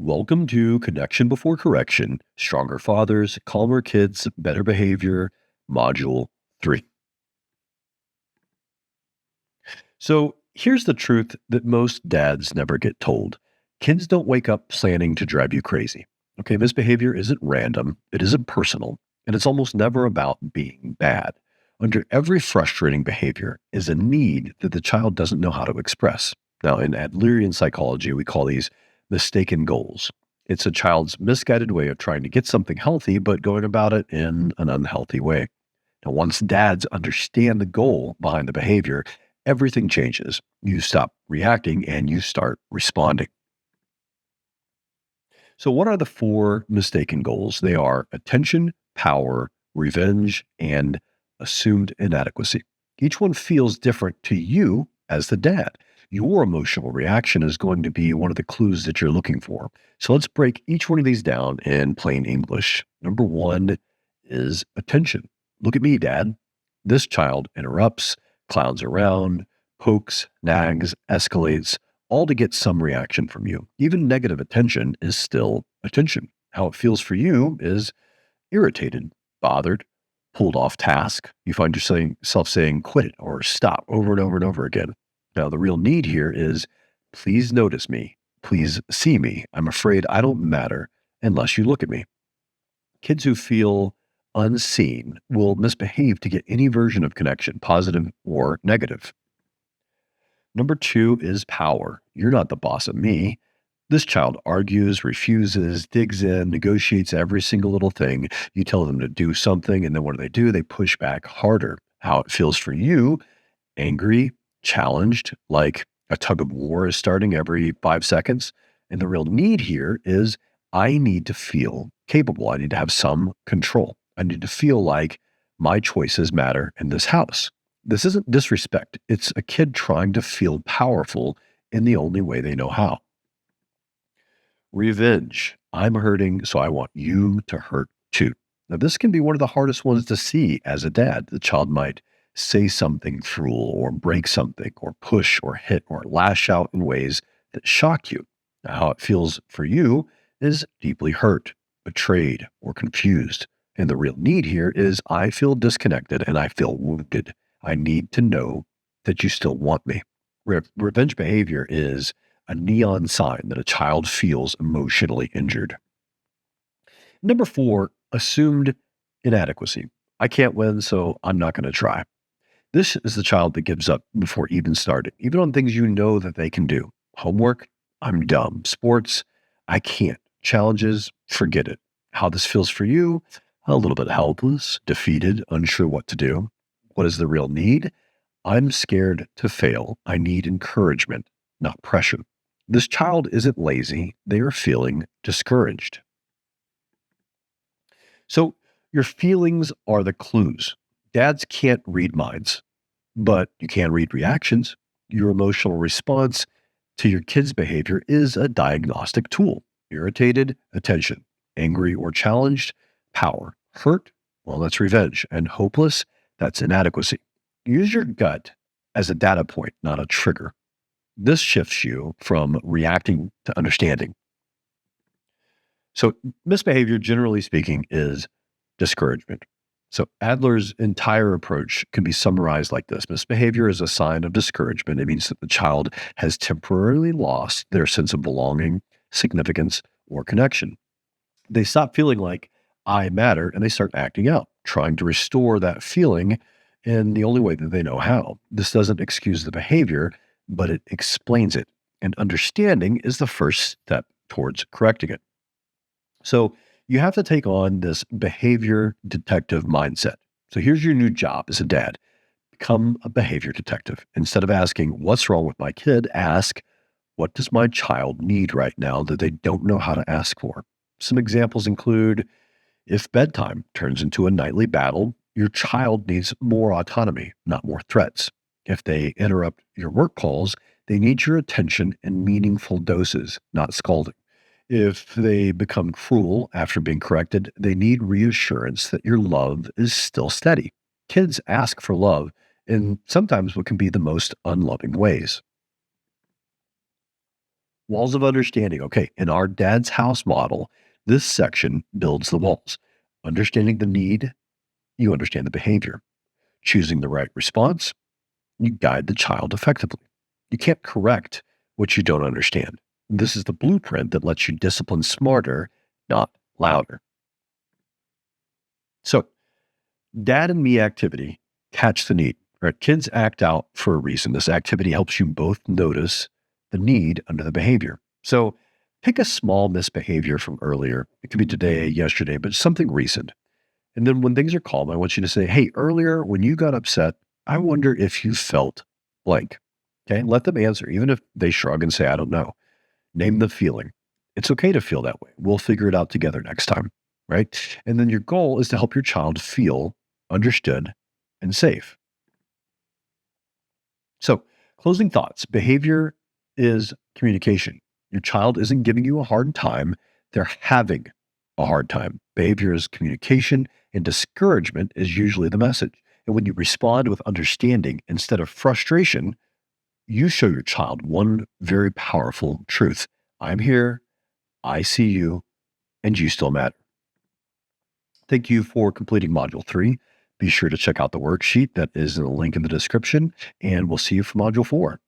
Welcome to Connection Before Correction Stronger Fathers, Calmer Kids, Better Behavior, Module 3. So, here's the truth that most dads never get told: kids don't wake up planning to drive you crazy. Okay, misbehavior isn't random, it isn't personal, and it's almost never about being bad. Under every frustrating behavior is a need that the child doesn't know how to express. Now, in Adlerian psychology, we call these mistaken goals. It's a child's misguided way of trying to get something healthy, but going about it in an unhealthy way. Now, once dads understand the goal behind the behavior, everything changes. You stop reacting and you start responding. So, what are the four mistaken goals? They are attention, power, revenge, and assumed inadequacy. Each one feels different to you as the dad. Your emotional reaction is going to be one of the clues that you're looking for. So, let's break each one of these down in plain English. Number one is attention. Look at me, dad. This child interrupts, clowns around, pokes, nags, escalates, all to get some reaction from you. Even negative attention is still attention. How it feels for you is irritated, bothered, pulled off task. You find yourself saying, quit it or stop over and over and over again. Now, the real need here is please notice me. Please see me. I'm afraid I don't matter unless you look at me. Kids who feel unseen will misbehave to get any version of connection, positive or negative. Number two is power. You're not the boss of me. This child argues, refuses, digs in, negotiates every single little thing. You tell them to do something, and then what do? They push back harder. How it feels for you: angry, challenged, like a tug of war is starting every 5 seconds. And the real need here is I need to feel capable. I need to have some control. I need to feel like my choices matter in this house. This isn't disrespect. It's a kid trying to feel powerful in the only way they know how. Revenge. I'm hurting, so I want you to hurt too. Now, this can be one of the hardest ones to see as a dad. The child might say something cruel or break something or push or hit or lash out in ways that shock you. Now, how it feels for you is deeply hurt, betrayed, or confused. And the real need here is I feel disconnected and I feel wounded. I need to know that you still want me. Revenge behavior is a neon sign that a child feels emotionally injured. Number four, assumed inadequacy. I can't win, so I'm not going to try. This is the child that gives up before even starting, even on things you know that they can do. Homework, I'm dumb. Sports, I can't. Challenges, forget it. How this feels for you: a little bit helpless, defeated, unsure what to do. What is the real need? I'm scared to fail. I need encouragement, not pressure. This child isn't lazy. They are feeling discouraged. So your feelings are the clues. Dads can't read minds, but you can read reactions. Your emotional response to your kid's behavior is a diagnostic tool. Irritated, attention. Angry or challenged, power. Hurt, well, that's revenge. And hopeless, that's inadequacy. Use your gut as a data point, not a trigger. This shifts you from reacting to understanding. So, misbehavior, generally speaking, is discouragement. So, Adler's entire approach can be summarized like this: misbehavior is a sign of discouragement. It means that the child has temporarily lost their sense of belonging, significance, or connection. They stop feeling like I matter and they start acting out, trying to restore that feeling in the only way that they know how. This doesn't excuse the behavior, but it explains it. And understanding is the first step towards correcting it. So you have to take on this behavior detective mindset. So here's your new job as a dad: become a behavior detective. Instead of asking, what's wrong with my kid? Ask, what does my child need right now that they don't know how to ask for? Some examples include: if bedtime turns into a nightly battle, your child needs more autonomy, not more threats. If they interrupt your work calls, they need your attention in meaningful doses, not scolding. If they become cruel after being corrected, they need reassurance that your love is still steady. Kids ask for love in sometimes what can be the most unloving ways. Walls of understanding. Okay, in our dad's house model, this section builds the walls. Understanding the need, you understand the behavior. Choosing the right response, you guide the child effectively. You can't correct what you don't understand. This is the blueprint that lets you discipline smarter, not louder. So, dad and me activity, catch the need. Right? Kids act out for a reason. This activity helps you both notice the need under the behavior. So, pick a small misbehavior from earlier. It could be today, yesterday, but something recent. And then when things are calm, I want you to say, hey, earlier when you got upset, I wonder if you felt blank. Okay. Let them answer, even if they shrug and say, I don't know. Name the feeling. It's okay to feel that way. We'll figure it out together next time. Right. And then your goal is to help your child feel understood and safe. So, closing thoughts behavior is communication. Your child isn't giving you a hard time, they're having a hard time. Behavior is communication, and discouragement is usually the message. And when you respond with understanding instead of frustration, you show your child one very powerful truth: I'm here, I see you, and you still matter. Thank you for completing Module 3. Be sure to check out the worksheet that is in the link in the description, and we'll see you for Module 4.